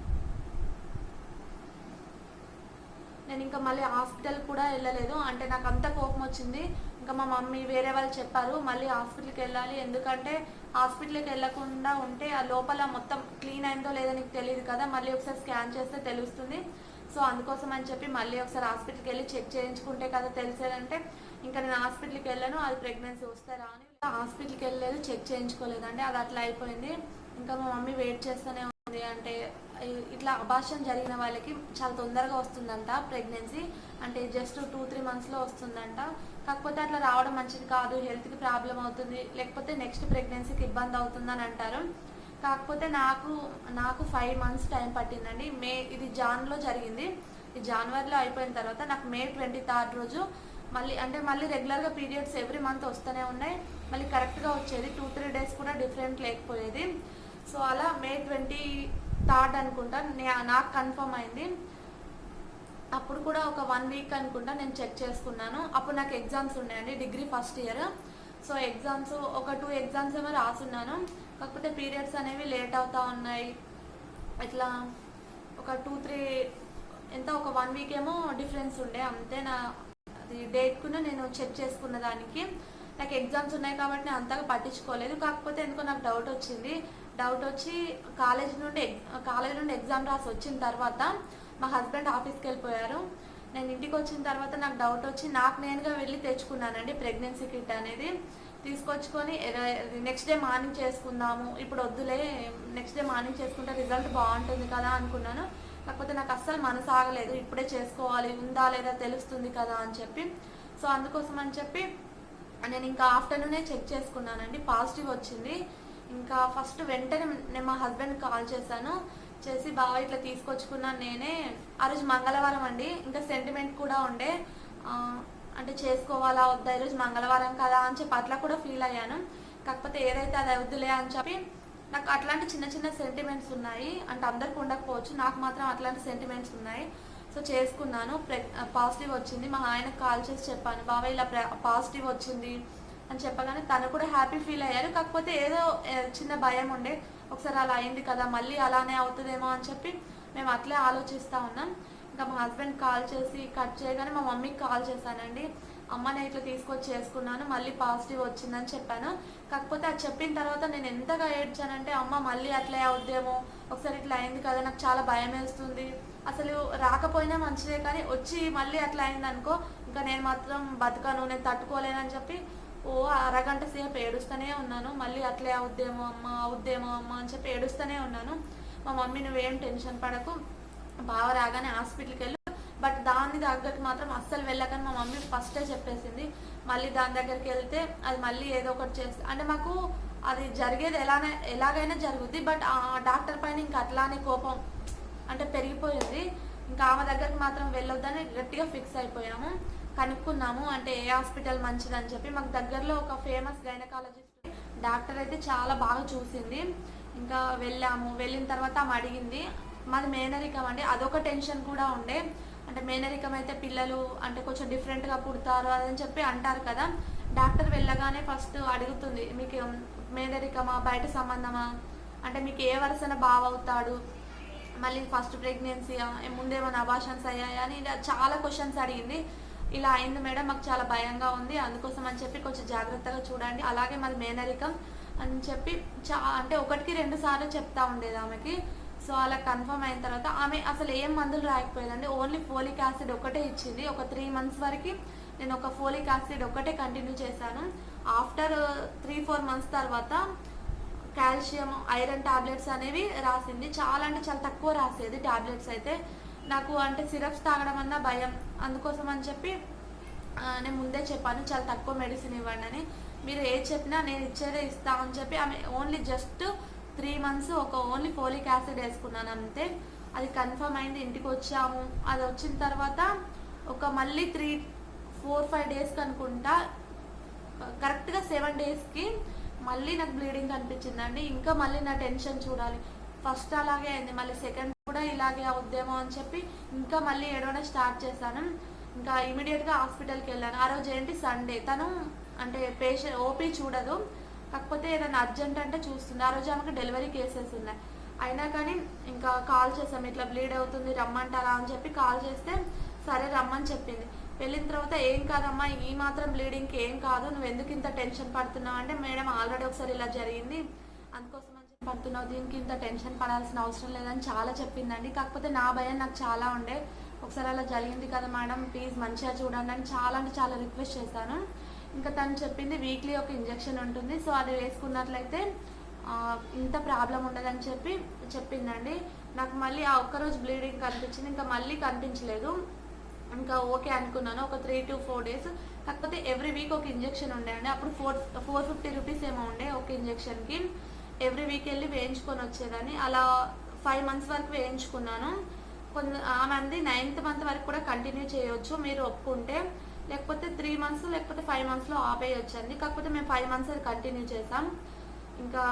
ఇంకా మళ్ళీ హాస్పిటల్ కూడా వెళ్ళలేదు, అంటే నాకు అంత కోపం వచ్చింది. ఇంకా మా మమ్మీ వేరే వాళ్ళు చెప్పారు మళ్ళీ హాస్పిటల్కి వెళ్ళాలి, ఎందుకంటే హాస్పిటల్కి వెళ్ళకుండా ఉంటే ఆ లోపల మొత్తం క్లీన్ అయిందో లేదో నీకు తెలియదు కదా, మళ్ళీ ఒకసారి స్కాన్ చేస్తే తెలుస్తుంది. సో అందుకోసం అని చెప్పి మళ్ళీ ఒకసారి హాస్పిటల్కి వెళ్ళి చెక్ చేయించుకుంటే కదా తెలిసేదంటే, ఇంకా నేను హాస్పిటల్కి వెళ్ళాను, అది ప్రెగ్నెన్సీ వస్తారా అని హాస్పిటల్కి వెళ్ళలేదు, చెక్ చేయించుకోలేదండి, అది అట్లా అయిపోయింది. ఇంకా మా మమ్మీ వెయిట్ చేస్తూనే ఉంది, అంటే ఇట్లా అబార్షన్ జరిగిన వాళ్ళకి చాలా తొందరగా వస్తుందంట ప్రెగ్నెన్సీ, అంటే జస్ట్ 2-3 monthsలో వస్తుందంట. కాకపోతే అట్లా రావడం మంచిది కాదు, హెల్త్కి ప్రాబ్లం అవుతుంది, లేకపోతే నెక్స్ట్ ప్రెగ్నెన్సీకి ఇబ్బంది అవుతుందని అంటారు. కాకపోతే నాకు 5 months టైం పట్టిందండి. ఇది జాన్లో జరిగింది, ఈ జనవరిలో అయిపోయిన తర్వాత నాకు May 23rd రోజు మళ్ళీ రెగ్యులర్గా పీరియడ్స్ ఎవ్రీ మంత్ వస్తూనే ఉన్నాయి, మళ్ళీ కరెక్ట్గా వచ్చేది, 2-3 days కూడా డిఫరెంట్ లేకపోయేది. సో అలా May 23rd అనుకుంటా నాకు కన్ఫర్మ్ అయింది. అప్పుడు కూడా ఒక 1 week అనుకుంటా నేను చెక్ చేసుకున్నాను. అప్పుడు నాకు ఎగ్జామ్స్ ఉన్నాయండి, degree first year. So exams ఒక 2 exams ఏమో రాసున్నాను. కాకపోతే పీరియడ్స్ అనేవి లేట్ అవుతూ ఉన్నాయి. ఇట్లా ఒక 2-3 ఎంత ఒక 1 వీక్ ఏమో డిఫరెన్స్ ఉండే అంతే. నా అది డేట్కును నేను చెక్ చేసుకున్న దానికి నాకు ఎగ్జామ్స్ ఉన్నాయి కాబట్టి నేను అంతగా పట్టించుకోలేదు. కాకపోతే ఎందుకో నాకు డౌట్ వచ్చింది. డౌట్ వచ్చి కాలేజ్ నుండి ఎగ్జామ్ రాసి వచ్చిన తర్వాత మా హస్బెండ్ ఆఫీస్కి వెళ్ళిపోయారు. నేను ఇంటికి వచ్చిన తర్వాత నాకు డౌట్ వచ్చి నాకు నేనుగా వెళ్ళి తెచ్చుకున్నానండి ప్రెగ్నెన్సీ కిట్ అనేది. తీసుకొచ్చుకొని నెక్స్ట్ డే మార్నింగ్ చేసుకుందాము, ఇప్పుడు వద్దులే నెక్స్ట్ డే మార్నింగ్ చేసుకుంటే రిజల్ట్ బాగుంటుంది కదా అనుకున్నాను. కాకపోతే నాకు అస్సలు మనసు ఆగలేదు, ఇప్పుడే చేసుకోవాలి, ఉందా లేదా తెలుస్తుంది కదా అని చెప్పి. సో అందుకోసం అని చెప్పి నేను ఇంకా ఆఫ్టర్నూనే చెక్ చేసుకున్నానండి, పాజిటివ్ వచ్చింది. ఇంకా ఫస్ట్ వెంటనే నేను మా హస్బెండ్కి కాల్ చేశాను. చేసి బావ ఇట్లా తీసుకొచ్చుకున్నాను నేనే. ఆ రోజు మంగళవారం అండి, ఇంకా సెంటిమెంట్ కూడా ఉండే, అంటే చేసుకోవాలా వద్దా ఈరోజు మంగళవారం కదా అని చెప్పి అట్లా కూడా ఫీల్ అయ్యాను. కాకపోతే ఏదైతే అది వద్దులే అని చెప్పి నాకు అట్లాంటి చిన్న చిన్న సెంటిమెంట్స్ ఉన్నాయి, అంటే అందరికి ఉండకపోవచ్చు, నాకు మాత్రం అట్లాంటి సెంటిమెంట్స్ ఉన్నాయి. సో చేసుకున్నాను. పాజిటివ్ వచ్చింది. మా ఆయనకు కాల్ చేసి చెప్పాను, బాబాయ్ ఇలా పాజిటివ్ వచ్చింది అని చెప్పగానే తను కూడా హ్యాపీ ఫీల్ అయ్యారు. కాకపోతే ఏదో చిన్న భయం ఉండే, ఒకసారి అలా అయింది కదా మళ్ళీ అలానే అవుతుందేమో అని చెప్పి మేము అట్లే ఆలోచిస్తూ ఉన్నాం. ఇంకా మా హస్బెండ్ కాల్ చేసి కట్ చేయగానే మా మమ్మీకి కాల్ చేశానండి. అమ్మ నేను ఇట్లా తీసుకొచ్చి చేసుకున్నాను, మళ్ళీ పాజిటివ్ వచ్చిందని చెప్పాను. కాకపోతే అది చెప్పిన తర్వాత నేను ఎంతగా ఏడ్చానంటే, అమ్మ మళ్ళీ అట్లే అవుద్దేమో, ఒకసారి ఇట్లా అయింది కదా నాకు చాలా భయం వేస్తుంది, అసలు రాకపోయినా మంచిదే కానీ వచ్చి మళ్ళీ అట్లా అయింది అనుకో ఇంకా నేను మాత్రం బతకను, నేను తట్టుకోలేనని చెప్పి అరగంట సేపు ఏడుస్తూనే ఉన్నాను. మళ్ళీ అట్లే అవుద్దేమో అమ్మ అని చెప్పి ఏడుస్తూనే ఉన్నాను. మా మమ్మీ నువ్వేం టెన్షన్ పడకు, బావ రాగానే హాస్పిటల్కి వెళ్ళు, బట్ దాన్ని తగ్గట్టు మాత్రం అస్సలు వెళ్ళకని మా మమ్మీ ఫస్టే చెప్పేసింది. మళ్ళీ దాని దగ్గరికి వెళ్తే అది మళ్ళీ ఏదో ఒకటి చేస్తే అంటే మాకు అది జరిగేది ఎలాగైనా జరుగుద్ది, బట్ ఆ డాక్టర్ పైన ఇంకా అట్లానే కోపం అంటే పెరిగిపోయింది. ఇంకా ఆమె దగ్గరికి మాత్రం వెళ్ళొద్దని గట్టిగా ఫిక్స్ అయిపోయాము. కనుక్కున్నాము అంటే ఏ హాస్పిటల్ మంచిదని చెప్పి. మాకు దగ్గరలో ఒక ఫేమస్ గైనకాలజిస్ట్ డాక్టర్ అయితే చాలా బాగా చూసింది. ఇంకా వెళ్ళాము. వెళ్ళిన తర్వాత ఆమె అడిగింది, మాది మేనరికం అండి, అదొక టెన్షన్ కూడా ఉండే. అంటే మేనరికం అయితే పిల్లలు అంటే కొంచెం డిఫరెంట్గా పుడతారు అదని చెప్పి అంటారు కదా. డాక్టర్ వెళ్ళగానే ఫస్ట్ అడుగుతుంది, మీకు మేనరికమా బయట సంబంధమా, అంటే మీకు ఏ వరుసన బావవుతాడు, మళ్ళీ ఫస్ట్ ప్రెగ్నెన్సీయా, ముందేమైనా అబార్షన్స్ అయ్యాయా అని చాలా క్వశ్చన్స్ అడిగింది. ఇలా అయింది మేడం, మాకు చాలా భయంగా ఉంది, అందుకోసం అని చెప్పి కొంచెం జాగ్రత్తగా చూడండి, అలాగే మాది మేనరికం అని చెప్పి అంటే 1-2 సార్లు చెప్తా ఉండేది ఆమెకి. సో అలా కన్ఫర్మ్ అయిన తర్వాత ఆమె అసలు ఏం మందులు రాయకపోయేదండి, ఓన్లీ ఫోలిక్ యాసిడ్ ఒకటే ఇచ్చింది. ఒక 3 మంత్స్ వరకు నేను ఒక ఫోలిక్ యాసిడ్ ఒకటే కంటిన్యూ చేశాను. ఆఫ్టర్ 3-4 మంత్స్ తర్వాత కాల్షియం ఐరన్ టాబ్లెట్స్ అనేవి రాసింది. చాలా అంటే చాలా తక్కువ రాసేది టాబ్లెట్స్ అయితే. నాకు అంటే సిరప్స్ తాగడం అన్న భయం, అందుకోసం అని చెప్పి నేను ముందే చెప్పాను చాలా తక్కువ మెడిసిన్ ఇవ్వండి అని. మీరు ఏది చెప్పినా నేను ఇచ్చేదే ఇస్తామని చెప్పి ఆమె only just 3 months only folic acid వేసుకున్నాను అంతే. అది కన్ఫర్మ్ అయింది. ఇంటికి వచ్చాము. అది వచ్చిన తర్వాత ఒక మళ్ళీ 3-4-5 డేస్కి అనుకుంటా, కరెక్ట్గా 7 డేస్కి మళ్ళీ నాకు బ్లీడింగ్ కనిపించిందండి. ఇంకా మళ్ళీ నా టెన్షన్ చూడాలి, ఫస్ట్ అలాగే అయింది, మళ్ళీ సెకండ్ కూడా ఇలాగే అవుద్దేమో అని చెప్పి ఇంకా మళ్ళీ ఏడవడం స్టార్ట్ చేశాను. ఇంకా ఇమీడియట్గా హాస్పిటల్కి వెళ్ళాను. ఆ రోజు ఏంటి సండే, తను అంటే పేషెంట్ ఓపీ చూడదు, కాకపోతే ఏదైనా అర్జెంట్ అంటే చూస్తుంది. ఆ రోజు ఆమెకు డెలివరీ కేసెస్ ఉన్నాయి. అయినా కానీ ఇంకా కాల్ చేసాం, ఇట్లా బ్లీడ్ అవుతుంది రమ్మంటారా అని చెప్పి కాల్ చేస్తే సరే రమ్మని చెప్పింది. వెళ్ళిన తర్వాత ఏం కాదమ్మా, ఈ మాత్రం బ్లీడింగ్కి ఏం కాదు, నువ్వు ఎందుకు ఇంత టెన్షన్ పడుతున్నావు అంటే, మేడం ఆల్రెడీ ఒకసారి ఇలా జరిగింది అందుకోసం అని చెప్పి పడుతున్నావు, దీనికి ఇంత టెన్షన్ పడాల్సిన అవసరం లేదని చాలా చెప్పిందండి. కాకపోతే నా భయం నాకు చాలా ఉండే, ఒకసారి అలా జరిగింది కదా మేడం ప్లీజ్ మంచిగా చూడండి అని చాలా అంటే చాలా రిక్వెస్ట్ చేశాను. ఇంకా తను చెప్పింది వీక్లీ ఒక ఇంజెక్షన్ ఉంటుంది, సో అది వేసుకున్నట్లయితే ఇంత ప్రాబ్లం ఉండదని చెప్పి చెప్పిందండి. నాకు మళ్ళీ ఆ ఒక్కరోజు బ్లీడింగ్ కనిపించింది, ఇంకా మళ్ళీ కనిపించలేదు. ఇంకా ఓకే అనుకున్నాను ఒక 3 to 4 డేస్. కాకపోతే ఎవ్రీ వీక్ ఒక ఇంజెక్షన్ ఉండే అండి, అప్పుడు 450 రూపీస్ ఏమో ఉండే ఒక ఇంజెక్షన్కి. ఎవ్రీ వీక్ వెళ్ళి వేయించుకొని వచ్చేదాన్ని. అలా 5 మంత్స్ వరకు వేయించుకున్నాను. ఆమె 9th మంత్ వరకు కూడా కంటిన్యూ చేయొచ్చు మీరు ఒప్పుకుంటే, లేకపోతే 3 మంత్స్ లేకపోతే 5 మంత్స్లో ఆపేయొచ్చండి. కాకపోతే మేము 5 మంత్స్ అది కంటిన్యూ చేసాం. ఇంకా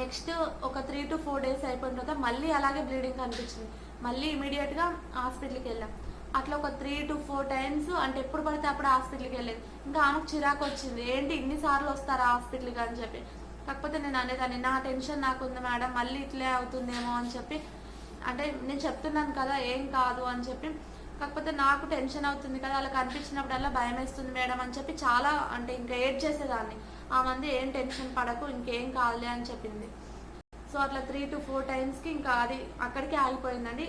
నెక్స్ట్ ఒక 3 to 4 డేస్ అయిపోయిన తర్వాత మళ్ళీ అలాగే బ్లీడింగ్ కనిపించింది. మళ్ళీ ఇమీడియట్గా హాస్పిటల్కి వెళ్ళాం. అట్లా ఒక 3 to 4 టైమ్స్, అంటే ఎప్పుడు పడితే అప్పుడు హాస్పిటల్కి వెళ్ళేది. ఇంకా ఆమెకు చిరాకు వచ్చింది, ఏంటి ఇన్నిసార్లు వస్తారా హాస్పిటల్కి అని చెప్పి. కాకపోతే నేను అనేదాన్ని, నా టెన్షన్ నాకుంది మేడం, మళ్ళీ ఇట్లే అవుతుందేమో అని చెప్పి. అంటే నేను చెప్తున్నాను కదా ఏం కాదు అని చెప్పి. కాకపోతే నాకు టెన్షన్ అవుతుంది కదా, అలా కనిపించినప్పుడల్లా భయం వేస్తుంది మేడం అని చెప్పి చాలా అంటే ఇంకా ఏడ్ చేసేదాన్ని. ఆ మంది ఏం టెన్షన్ పడకు, ఇంకేం కాదులే అని చెప్పింది. సో అట్లా 3 to 4 టైమ్స్కి ఇంకా అది అక్కడికే ఆగిపోయిందండి.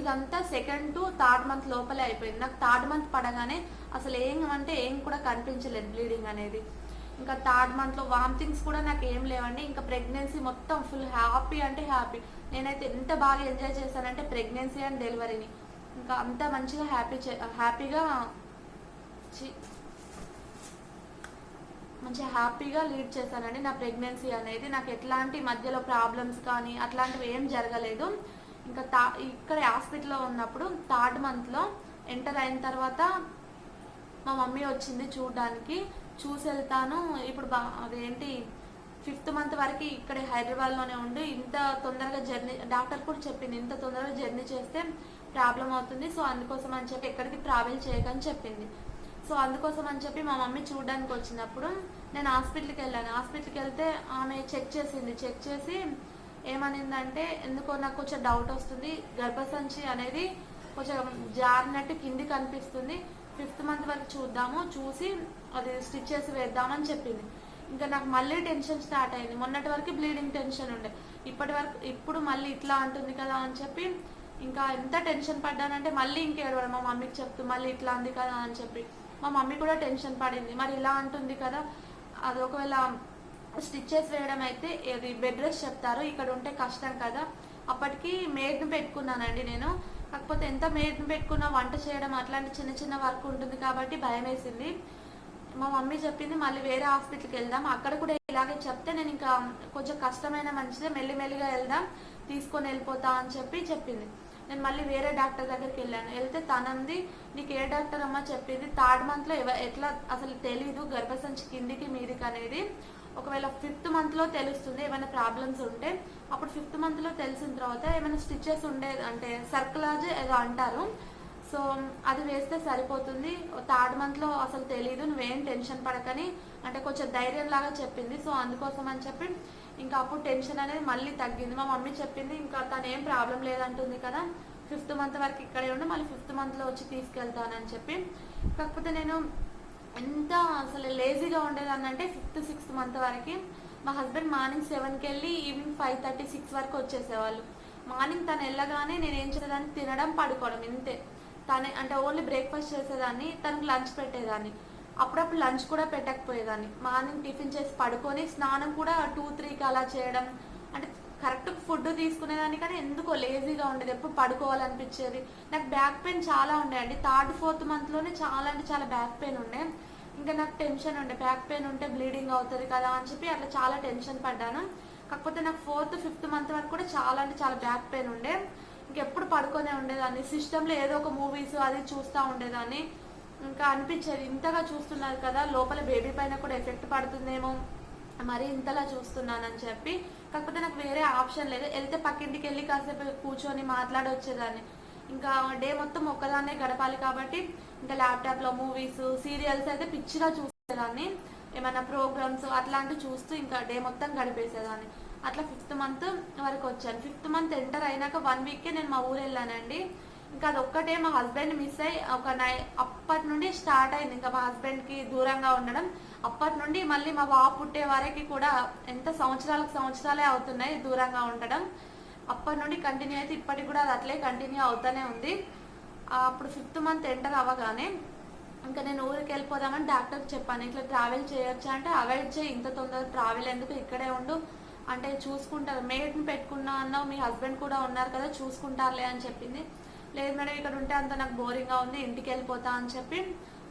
ఇదంతా 2nd to 3rd మంత్ లోపలే అయిపోయింది. నాకు 3rd మంత్ పడగానే అసలు ఏం కూడా కనిపించలేదు బ్లీడింగ్ అనేది. ఇంకా 3rd మంత్లో వామిటింగ్స్ కూడా నాకు ఏం లేవండి. ఇంకా ప్రెగ్నెన్సీ మొత్తం ఫుల్ హ్యాపీ అంటే హ్యాపీ. నేనైతే ఎంత బాగా ఎంజాయ్ చేశానంటే ప్రెగ్నెన్సీ అండ్ డెలివరీని ఇంకా అంత మంచిగా హ్యాపీగా లీడ్ చేశానండి నా ప్రెగ్నెన్సీ అనేది. నాకు ఎట్లాంటి మధ్యలో ప్రాబ్లమ్స్ కానీ అట్లాంటివి ఏం జరగలేదు. ఇంకా ఇక్కడ హాస్పిటల్లో ఉన్నప్పుడు 3rd మంత్లో ఎంటర్ అయిన తర్వాత మా మమ్మీ వచ్చింది చూడడానికి. చూసి వెళ్తాను. ఇప్పుడు అదేంటి 5th మంత్ వరకు ఇక్కడే హైదరాబాద్లోనే ఉండి ఇంత తొందరగా జర్నీ, డాక్టర్ కూడా చెప్పింది ఇంత తొందరగా జర్నీ చేస్తే ప్రాబ్లం అవుతుంది, సో అందుకోసం అని చెప్పి ఎక్కడికి ట్రావెల్ చేయకని చెప్పింది. సో అందుకోసం అని చెప్పి మా మమ్మీ చూడడానికి వచ్చినప్పుడు నేను హాస్పిటల్కి వెళ్ళాను. హాస్పిటల్కి వెళ్తే ఆమె చెక్ చేసి ఏమనిందంటే, ఎందుకో నాకు కొంచెం డౌట్ వస్తుంది, గర్భసంచి అనేది కొంచెం జారినట్టు కింది కనిపిస్తుంది, 5th మంత్ వరకు చూసి అది స్టిచ్ చేసి వేద్దామని చెప్పింది. ఇంకా నాకు మళ్ళీ టెన్షన్ స్టార్ట్ అయింది. మొన్నటి వరకు బ్లీడింగ్ టెన్షన్ ఉండే, ఇప్పుడు మళ్ళీ ఇట్లా అంటుంది కదా అని చెప్పి ఇంకా ఎంత టెన్షన్ పడ్డానంటే మళ్ళీ ఇంకేడవడం, మా మమ్మీకి చెప్తూ మళ్ళీ ఇట్లా అంది కదా అని చెప్పి. మా మమ్మీ కూడా టెన్షన్ పడింది, మరి ఇలా అంటుంది కదా, అది ఒకవేళ స్టిచ్చెస్ వేయడం అయితే ఇది బెడ్ రెస్ట్ చెప్తారు, ఇక్కడ ఉంటే కష్టం కదా. అప్పటికి మేడ్ని పెట్టుకున్నానండి నేను. కాకపోతే ఎంత మేడ్ని పెట్టుకున్నా వంట చేయడం అట్లాంటి చిన్న వర్క్ ఉంటుంది కాబట్టి భయం వేసింది. మా మమ్మీ చెప్పింది మళ్ళీ వేరే హాస్పిటల్కి వెళ్దాం, అక్కడ కూడా ఇలాగే చెప్తే నేను ఇంకా కొంచెం కష్టమైన మంచిదే, మెల్లిమెల్లిగా వెళ్దాం, తీసుకొని వెళ్ళిపోతా అని చెప్పింది. నేను మళ్ళీ వేరే డాక్టర్ దగ్గరికి వెళ్ళాను. వెళ్తే తనంది, నీకు ఏ డాక్టర్ అమ్మ చెప్పింది, 3rd మంత్లో ఎట్లా అసలు తెలీదు గర్భసంచి కిందికి మీదికి అనేది, ఒకవేళ 5th మంత్లో తెలుస్తుంది ఏమైనా ప్రాబ్లమ్స్ ఉంటే. అప్పుడు 5th మంత్లో తెలిసిన తర్వాత ఏమైనా స్టిచెస్ ఉండేది అంటే సర్కులాజ్ ఏదో అంటారు, సో అది వేస్తే సరిపోతుంది, 3rd మంత్లో అసలు తెలీదు, నువ్వేం టెన్షన్ పడకని అంటే కొంచెం ధైర్యం లాగా చెప్పింది. సో అందుకోసం అని చెప్పి ఇంకా అప్పుడు టెన్షన్ అనేది మళ్ళీ తగ్గింది. మా మమ్మీ చెప్పింది ఇంకా తను ఏం ప్రాబ్లం లేదంటుంది కదా, 5th మంత్ వరకు ఇక్కడే ఉండి మళ్ళీ 5th మంత్లో వచ్చి తీసుకెళ్తానని చెప్పి. కాకపోతే నేను ఎంత అసలు లేజీగా ఉండేదాన్ని అంటే 5th, 6th మంత్ వరకు మా హస్బెండ్ మార్నింగ్ 7కి వెళ్ళి ఈవినింగ్ 5:30, 6 వరకు వచ్చేసేవాళ్ళు. మార్నింగ్ తను వెళ్ళగానే నేను ఏం చేసేదాన్ని, తినడం పడుకోవడం ఇంతే. తనే అంటే ఓన్లీ బ్రేక్ఫాస్ట్ చేసేదాన్ని, తనకు లంచ్ పెట్టేదాన్ని, అప్పుడప్పుడు లంచ్ కూడా పెట్టకపోయేదాన్ని. మార్నింగ్ టిఫిన్ చేసి పడుకొని స్నానం కూడా 2, 3కి అలా చేయడం, అంటే కరెక్ట్ ఫుడ్ తీసుకునేదాన్ని కానీ ఎందుకో లేజీగా ఉండేది, ఎప్పుడు పడుకోవాలనిపించేది. నాకు బ్యాక్ పెయిన్ చాలా ఉండేయండి. 3rd, 4th మంత్లోనే చాలా అంటే చాలా బ్యాక్ పెయిన్ ఉండే. ఇంకా నాకు టెన్షన్ ఉండే, బ్యాక్ పెయిన్ ఉంటే బ్లీడింగ్ అవుతుంది కదా అని చెప్పి అట్లా చాలా టెన్షన్ పడ్డాను. కాకపోతే నాకు 4th, 5th మంత్ వరకు కూడా చాలా అంటే చాలా బ్యాక్ పెయిన్ ఉండే. ఇంకెప్పుడు పడుకొనే ఉండేదాన్ని, సిస్టంలో ఏదో ఒక మూవీస్ అది చూస్తూ ఉండేదాన్ని. ఇంకా అనిపించేది ఇంతగా చూస్తున్నారు కదా, లోపల బేబీ పైన కూడా ఎఫెక్ట్ పడుతుందేమో, మరి ఇంతలా చూస్తున్నానని చెప్పి. కాకపోతే నాకు వేరే ఆప్షన్ లేదు, వెళ్తే పక్కింటికి వెళ్ళి కాసేపు కూర్చొని మాట్లాడి వచ్చేదాన్ని. ఇంకా డే మొత్తం ఒక్కదాన్నే గడపాలి కాబట్టి ఇంకా ల్యాప్టాప్లో మూవీస్, సీరియల్స్ అయితే పిచ్చిగా చూసేదాన్ని, ఏమైనా ప్రోగ్రామ్స్ అట్లాంటివి చూస్తూ ఇంకా డే మొత్తం గడిపేసేదాన్ని. అట్లా 5th మంత్ వరకు వచ్చాను. 5th మంత్ ఎంటర్ అయినాక 1 వీక్కే నేను మా ఊరు వెళ్ళానండి. ఇంకా అది ఒక్కటే మా హస్బెండ్ మిస్ అయ్యి అప్పటి నుండి స్టార్ట్ అయింది ఇంకా మా హస్బెండ్కి దూరంగా ఉండడం. అప్పటి నుండి మళ్ళీ మా బాబు పుట్టే వరకు కూడా ఎంత సంవత్సరాలే అవుతున్నాయి దూరంగా ఉండడం. అప్పటి నుండి కంటిన్యూ అయితే ఇప్పటికి కూడా అది అట్లే కంటిన్యూ అవుతూనే ఉంది. అప్పుడు 5th మంత్ ఎంటర్ అవ్వగానే ఇంకా నేను ఊరికి వెళ్ళిపోదామని డాక్టర్కి చెప్పాను, ఇట్లా ట్రావెల్ చేయొచ్చా అంటే అవాయిడ్ చేయి, ఇంత తొందరగా ట్రావెల్ ఎందుకు, ఇక్కడే ఉండు అంటే చూసుకుంటారు, మేడ్ని పెట్టుకున్నా అన్నావు, మీ హస్బెండ్ కూడా ఉన్నారు కదా చూసుకుంటారులే అని చెప్పింది. లేదు మేడం ఇక్కడ ఉంటే అంత నాకు బోరింగ్గా ఉంది, ఇంటికి వెళ్ళిపోతా అని చెప్పి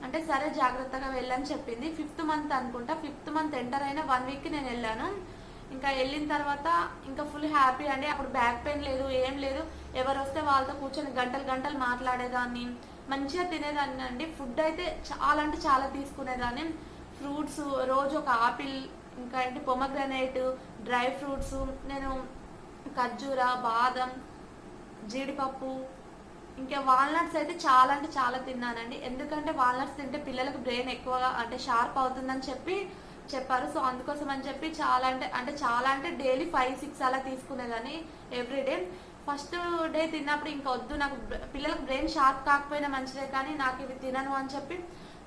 అంటే సరే జాగ్రత్తగా వెళ్ళని చెప్పింది. 5th మంత్ అనుకుంటా, 5th మంత్ ఎంటర్ అయిన 1 వీక్కి నేను వెళ్ళాను. ఇంకా వెళ్ళిన తర్వాత ఇంకా ఫుల్ హ్యాపీ అండి. అప్పుడు బ్యాక్ పెయిన్ లేదు, ఏం లేదు, ఎవరు వస్తే వాళ్ళతో కూర్చొని గంటలు మాట్లాడేదాన్ని, మంచిగా తినేదాన్ని అండి. ఫుడ్ అయితే చాలా అంటే చాలా తీసుకునేదాన్ని. ఫ్రూట్స్ రోజు ఒక ఆపిల్, ఇంకా ఏంటి పొమగ్రనేట్, డ్రై ఫ్రూట్స్, నేను ఖర్జూర, బాదం, జీడిపప్పు, ఇంకా వాల్నట్స్ అయితే చాలా అంటే చాలా తిన్నానండి. ఎందుకంటే వాల్నట్స్ తింటే పిల్లలకు బ్రెయిన్ ఎక్కువగా అంటే షార్ప్ అవుతుందని చెప్పి చెప్పారు. సో అందుకోసం అని చెప్పి చాలా అంటే డైలీ 5-6 అలా తీసుకునేదాన్ని ఎవ్రీడే. ఫస్ట్ డే తిన్నప్పుడు ఇంకా వద్దు, నాకు పిల్లలకు బ్రెయిన్ షార్ప్ కాకపోయినా మంచిదే కానీ నాకు ఇవి తినను అని చెప్పి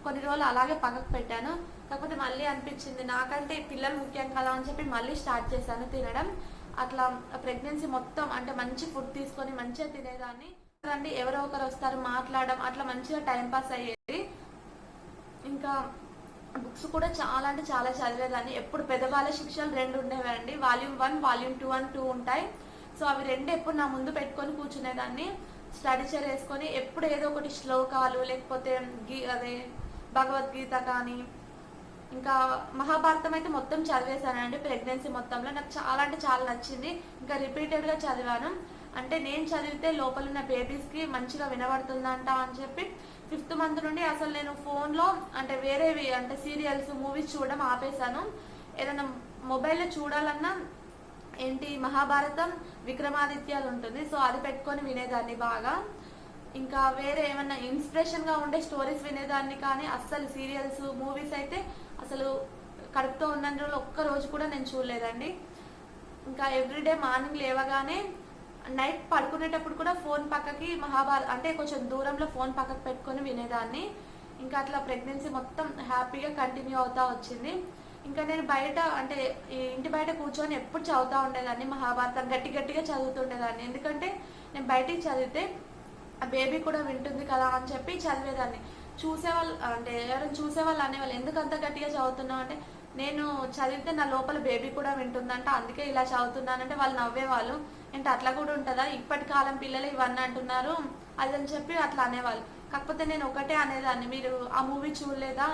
కొన్ని రోజులు అలాగే పక్కకు పెట్టాను. కాకపోతే మళ్ళీ అనిపించింది నాకంటే పిల్లలు ముఖ్యం కదా అని చెప్పి మళ్ళీ స్టార్ట్ చేశాను తినడం. అట్లా ప్రెగ్నెన్సీ మొత్తం అంటే మంచి ఫుడ్ తీసుకొని మంచిగా తినేదాన్ని. ఎవరో ఒకరు వస్తారు మాట్లాడడం, అట్లా మంచిగా టైంపాస్ అయ్యేది. ఇంకా బుక్స్ కూడా చాలా అంటే చాలా చదివేదాన్ని. ఎప్పుడు పెద్దవాళ్ళ శిక్షలు 2 ఉండేవండి, వాల్యూమ్ 1 వాల్యూమ్ 2 అని 2 ఉంటాయి. సో అవి 2 ఎప్పుడు నా ముందు పెట్టుకొని కూర్చునేదాన్ని, స్టడీ చైర్ వేసుకొని. ఎప్పుడు ఏదో ఒకటి శ్లోకాలు లేకపోతే అదే భగవద్గీత కానీ ఇంకా మహాభారతం అయితే మొత్తం చదివేశానండి ప్రెగ్నెన్సీ మొత్తంలో. నాకు చాలా అంటే చాలా నచ్చింది. ఇంకా రిపీటెడ్గా చదివాను. అంటే నేను చదివితే లోపల ఉన్న బేబీస్కి మంచిగా వినబడుతుందంట అని చెప్పి 5th మంత్ నుండి అసలు నేను ఫోన్లో అంటే వేరేవి అంటే సీరియల్స్ మూవీస్ చూడడం ఆపేశాను. ఏదైనా మొబైల్లో చూడాలన్నా ఏంటి మహాభారతం విక్రమాదిత్యాలు ఉంటుంది, సో అది పెట్టుకొని వినేదాన్ని బాగా. ఇంకా వేరే ఏమన్నా ఇన్స్పిరేషన్గా ఉండే స్టోరీస్ వినేదాన్ని కానీ అస్సలు సీరియల్స్ మూవీస్ అయితే అసలు కడుపుతో ఉన్న రోజులు ఒక్క రోజు కూడా నేను చూడలేదండి. ఇంకా ఎవ్రీడే మార్నింగ్ లేవగానే నైట్ పడుకునేటప్పుడు కూడా ఫోన్ పక్కకి అంటే కొంచెం దూరంలో ఫోన్ పక్కకు పెట్టుకొని వినేదాన్ని. ఇంకా అట్లా ప్రెగ్నెన్సీ మొత్తం హ్యాపీగా కంటిన్యూ అవుతా వచ్చింది. ఇంకా నేను బయట అంటే ఇంటి బయట కూర్చొని ఎప్పుడు చదువుతూ ఉండేదాన్ని మహాభారతం, గట్టిగా చదువుతుండేదాన్ని. ఎందుకంటే నేను బయటికి చదివితే ఆ బేబీ కూడా వింటుంది కదా అని చెప్పి చదివేదాన్ని. చూసేవాళ్ళు అంటే ఎవరైనా చూసేవాళ్ళు అనేవాళ్ళు ఎందుకు అంత గట్టిగా చదువుతున్నావు అంటే, నేను చదివితే నా లోపల బేబీ కూడా వింటుందంట అందుకే ఇలా చదువుతున్నానంటే వాళ్ళు నవ్వేవాళ్ళు. అంటే అట్లా కూడా ఉంటుందా, ఇప్పటి కాలం పిల్లలు ఇవన్నీ అంటున్నారు అదని చెప్పి అట్లా అనేవాళ్ళు. కాకపోతే నేను ఒకటే అనేదాన్ని, మీరు ఆ మూవీ చూడలేదా,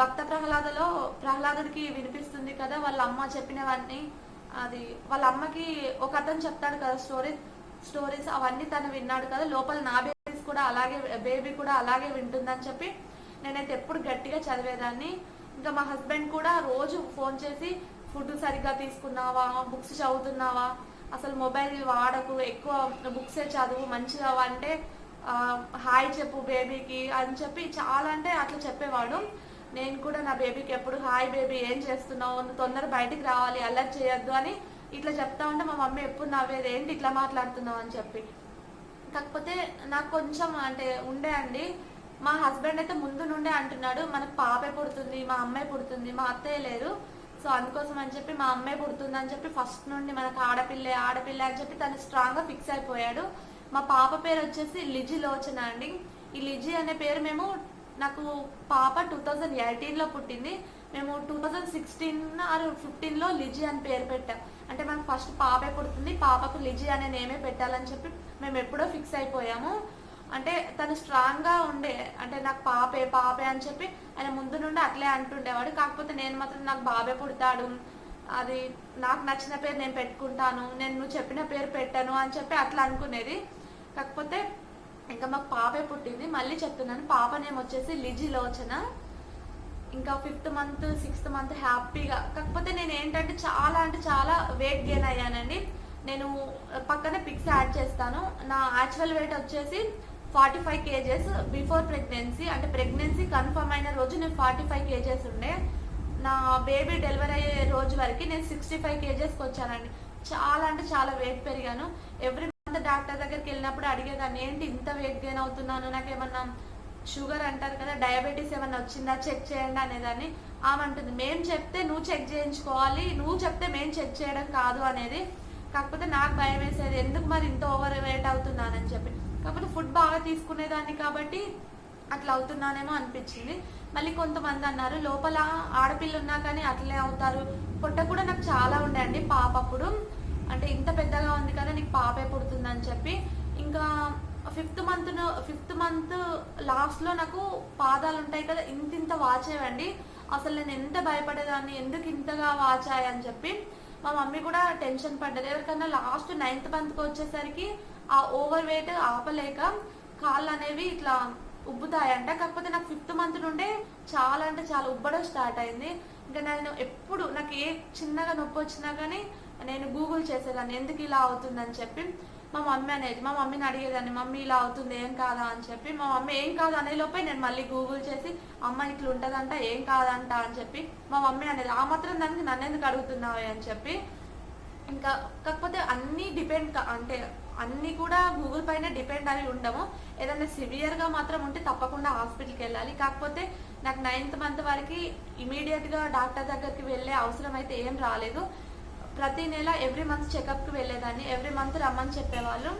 భక్త ప్రహ్లాదలో ప్రహ్లాదుడికి వినిపిస్తుంది కదా వాళ్ళ అమ్మ చెప్పినవన్నీ, అది వాళ్ళ అమ్మకి ఒక అతను చెప్తాడు కదా స్టోరీస్ అవన్నీ తను విన్నాడు కదా, లోపల నా బేబీ కూడా అలాగే వింటుందని చెప్పి నేనైతే ఎప్పుడు గట్టిగా చదివేదాన్ని. ఇంకా మా హస్బెండ్ కూడా రోజు ఫోన్ చేసి ఫుడ్ సరిగ్గా తీసుకున్నావా, బుక్స్ చదువుతున్నావా, అసలు మొబైల్ వాడకు, ఎక్కువ బుక్సే చదువు, మంచిగా అంటే హాయ్ చెప్పు బేబీకి అని చెప్పి చాలా అంటే అట్లా చెప్పేవాడు. నేను కూడా నా బేబీకి ఎప్పుడు హాయ్ బేబీ ఏం చేస్తున్నావు, నువ్వు తొందర బయటికి రావాలి, అల్లరి చేయొద్దు అని ఇట్లా చెప్తా ఉంటే మా మమ్మీ ఎప్పుడు నవ్వేది, ఏంటి ఇట్లా మాట్లాడుతున్నావు అని చెప్పి. కాకపోతే నాకు కొంచెం అంటే ఉండే అండి. మా హస్బెండ్ అయితే ముందు నుండే అంటున్నాడు మనకు పాపే పుడుతుంది, మా అమ్మాయి పుడుతుంది, మా అత్తయ్య లేరు, సో అందుకోసం అని చెప్పి మా అమ్మాయి పుడుతుంది అని చెప్పి ఫస్ట్ నుండి మనకు ఆడపిల్లే అని చెప్పి తను స్ట్రాంగ్గా ఫిక్స్ అయిపోయాడు. మా పాప పేరు వచ్చేసి లిజి లోచన అండి. ఈ లిజి అనే పేరు నాకు పాప 2018లో పుట్టింది, మేము 2016 ఆర్ 15లో లిజి అని పేరు పెట్టాం. అంటే మనకు ఫస్ట్ పాపే పుడుతుంది, పాపకు లిజి అనే నేమే పెట్టాలని చెప్పి మేము ఎప్పుడో ఫిక్స్ అయిపోయాము. అంటే తను స్ట్రాంగ్గా ఉండే, అంటే నాకు పాపే అని చెప్పి ఆయన ముందు నుండి అట్లే అంటుండేవాడు. కాకపోతే నేను మాత్రం నాకు బాబే పుడతాడు, అది నాకు నచ్చిన పేరు నేను పెట్టుకుంటాను, నేను నువ్వు చెప్పిన పేరు పెట్టాను అని చెప్పి అట్లా అనుకునేది. కాకపోతే ఇంకా మాకు పాపే పుట్టింది. మళ్ళీ చెప్తున్నాను, పాప నేమ్ వచ్చేసి లిజి లోచన. ఇంకా 5th మంత్ 6th మంత్ హ్యాపీగా. కాకపోతే నేను ఏంటంటే చాలా వెయిట్ గెయిన్ అయ్యానండి. నేను పక్కన పిక్స్ యాడ్ చేస్తాను. నా యాక్చువల్ వెయిట్ వచ్చేసి 45 kgs బిఫోర్ ప్రెగ్నెన్సీ, అంటే ప్రెగ్నెన్సీ కన్ఫర్మ్ అయిన రోజు నేను 45 kgs ఉండే. నా బేబీ డెలివరీ అయ్యే రోజు వరకు నేను 65 kgsకి వచ్చానండి. చాలా వెయిట్ పెరిగాను. ఎవ్రీ మంత్ డాక్టర్ దగ్గరికి వెళ్ళినప్పుడు అడిగేదాన్ని, ఏంటి ఇంత వెయిట్ గెయిన్ అవుతున్నాను, నాకేమన్నా షుగర్ అంటారు కదా, డయాబెటీస్ ఏమన్నా వచ్చిందా చెక్ చేయండి అనేదాన్ని. ఆమె అంటుంది మేము చెప్తే నువ్వు చెక్ చేయించుకోవాలి, నువ్వు చెప్తే మేము చెక్ చేయడం కాదు అనేది. కాకపోతే నాకు భయం వేసేది, ఎందుకు మరి ఇంత ఓవర్ వెయిట్ అవుతున్నానని చెప్పి. కాకపోతే ఫుడ్ బాగా తీసుకునేదాన్ని కాబట్టి అట్లా అవుతున్నానేమో అనిపించింది. మళ్ళీ కొంతమంది అన్నారు లోపల ఆడపిల్ల ఉన్నా కానీ అట్లే అవుతారు. పొట్ట కూడా నాకు చాలా ఉండే అండి పాప అప్పుడు, అంటే ఇంత పెద్దగా ఉంది కదా నీకు పాపే పుడుతుందని చెప్పి. ఇంకా 5th మంత్ లాస్ట్లో నాకు పాదాలు ఉంటాయి కదా ఇంత వాచేవండి. అసలు నేను ఎంత భయపడేదాన్ని, ఎందుకు ఇంతగా వాచాయని చెప్పి. మా మమ్మీ కూడా టెన్షన్ పడ్డది. ఎవరికన్నా లాస్ట్ 9th మంత్కి వచ్చేసరికి ఆ ఓవర్ వెయిట్ ఆపలేక కాళ్ళు అనేవి ఇట్లా ఉబ్బుతాయంట. కాకపోతే నాకు 5th మంత్ నుండే చాలా ఉబ్బడం స్టార్ట్ అయింది. ఇంకా నేను ఎప్పుడు నాకు ఏ చిన్నగా నొప్పి వచ్చినా కానీ నేను గూగుల్ చేసేదాన్ని ఎందుకు ఇలా అవుతుందని చెప్పి. మా మమ్మీ అనేది, మా మమ్మీని అడిగేదాన్ని, మమ్మీ ఇలా అవుతుంది ఏం కాదా అని చెప్పి. మా మమ్మీ ఏం కాదు అనే లోపే నేను మళ్ళీ గూగుల్ చేసి అమ్మ ఇట్లా ఉంటుందంట ఏం కాదంట అని చెప్పి మా మమ్మీ అనేది, ఆ మాత్రం దానికి నన్ను ఎందుకు అడుగుతున్నావు అని చెప్పి. ఇంకా కాకపోతే అన్నీ డిపెండ్ అంటే అన్నీ కూడా గూగుల్ పైన డిపెండ్ అవి ఉండము. ఏదైనా సివియర్గా మాత్రం ఉంటే తప్పకుండా హాస్పిటల్కి వెళ్ళాలి. కాకపోతే నాకు 9th మంత్ వరకు ఇమీడియట్గా డాక్టర్ దగ్గరికి వెళ్ళే అవసరం అయితే ఏం రాలేదు. ప్రతి నెల ఎవ్రీ మంత్ చెకప్కి వెళ్ళేదాన్ని, ఎవ్రీ మంత్ రమ్మని చెప్పేవాళ్ళు.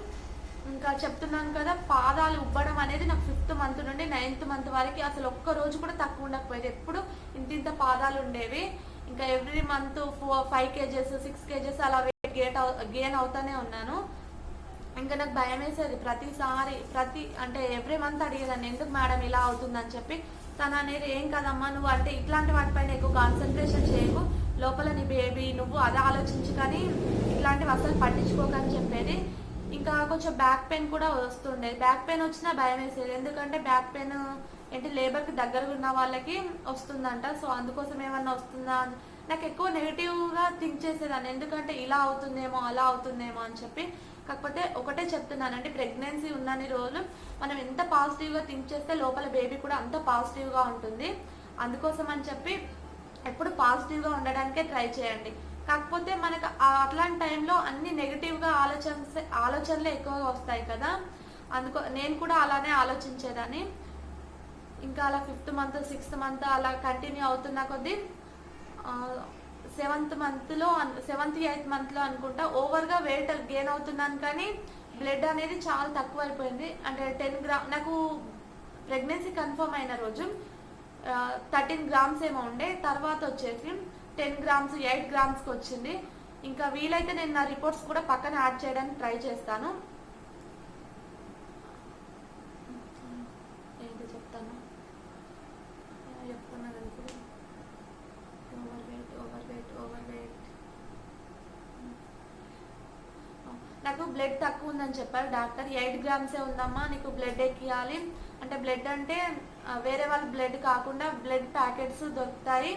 ఇంకా చెప్తున్నాను కదా, పాదాలు ఉబ్బడం అనేది నాకు 5th మంత్ నుండి 9th మంత్ వరకు అసలు ఒక్క రోజు కూడా తక్కువ ఉండకపోయేది. ఎప్పుడు ఇంత పాదాలు ఉండేవి. ఇంకా ఎవ్రీ మంత్ 5 kgs 6 kgs అలా గెయిన్ అవుతానే ఉన్నాను. ఇంకా నాకు భయం వేసేది ప్రతిసారి, అంటే ఎవ్రీ మంత్ అడిగేదాన్ని, ఎందుకు మేడం ఇలా అవుతుందని చెప్పి. తను అనేది, ఏం కదమ్మా నువ్వు అంటే ఇట్లాంటి వాటిపైన ఎక్కువ కాన్సన్ట్రేషన్ చేయకు, లోపల నీ బేబీ, నువ్వు అదే ఆలోచించు కానీ ఇట్లాంటివి అసలు పట్టించుకోకని చెప్పేది. ఇంకా కొంచెం బ్యాక్ పెయిన్ కూడా వస్తుండేది. బ్యాక్ పెయిన్ వచ్చినా భయం వేసేది, ఎందుకంటే బ్యాక్ పెయిన్ ఏంటి లేబర్కి దగ్గరగా ఉన్న వాళ్ళకి వస్తుందంట. సో అందుకోసం ఏమన్నా వస్తుందా అని నాకు ఎక్కువ నెగిటివ్గా థింక్ చేసేదాన్ని, ఎందుకంటే ఇలా అవుతుందేమో అలా అవుతుందేమో అని చెప్పి. కాకపోతే ఒకటే చెప్తున్నానండి, ప్రెగ్నెన్సీ ఉన్నన్ని రోజులు మనం ఎంత పాజిటివ్గా థింక్ చేస్తే లోపల బేబీ కూడా అంత పాజిటివ్గా ఉంటుంది. అందుకోసం అని చెప్పి ఎప్పుడు పాజిటివ్గా ఉండడానికే ట్రై చేయండి. కాకపోతే మనకు అట్లాంటి టైంలో అన్ని నెగిటివ్గా ఆలోచనలే ఎక్కువగా వస్తాయి కదా. నేను కూడా అలానే ఆలోచించేదాన్ని. ఇంకా అలా 5th మంత్ 6th మంత్ అలా కంటిన్యూ అవుతున్న కొద్దీ 7th మంత్లో 7th 8th మంత్లో అనుకుంటా ఓవర్గా వెయిట్ గెయిన్ అవుతున్నాను, కానీ బ్లడ్ అనేది చాలా తక్కువ అయిపోయింది. అంటే 10 గ్రామ్ నాకు ప్రెగ్నెన్సీ కన్ఫర్మ్ అయిన రోజు 13 గ్రామ్స్ ఏమో ఉండే, తర్వాత వచ్చేసి 10 గ్రామ్స్ 8 గ్రామ్స్కి వచ్చింది. ఇంకా వీలైతే నేను నా రిపోర్ట్స్ కూడా పక్కన యాడ్ చేయడానికి ట్రై చేస్తాను. ఏంటి చెప్తాను చెప్తున్నా కదా, ఓవర్ వెయిట్ నాకు బ్లడ్ తక్కువ ఉందని చెప్పారు డాక్టర్. 8 గ్రామ్సే ఉందమ్మా, నీకు బ్లడ్ ఎక్కియాలి అంటే, బ్లడ్ అంటే వేరే వాళ్ళ బ్లడ్ కాకుండా బ్లడ్ ప్యాకెట్స్ దొరుకుతాయి,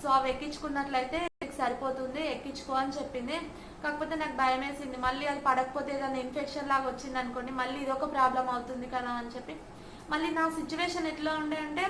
సో అవి ఎక్కించుకున్నట్లయితే సరిపోతుంది, ఎక్కించుకో అని చెప్పింది. కాకపోతే నాకు భయం వేసింది, మళ్ళీ అది పడకపోతే ఏదైనా ఇన్ఫెక్షన్ లాగా వచ్చింది అనుకోండి, మళ్ళీ ఇదొక ప్రాబ్లం అవుతుంది కదా అని చెప్పి. మళ్ళీ నా సిచ్యువేషన్ ఎట్లా ఉండే అంటే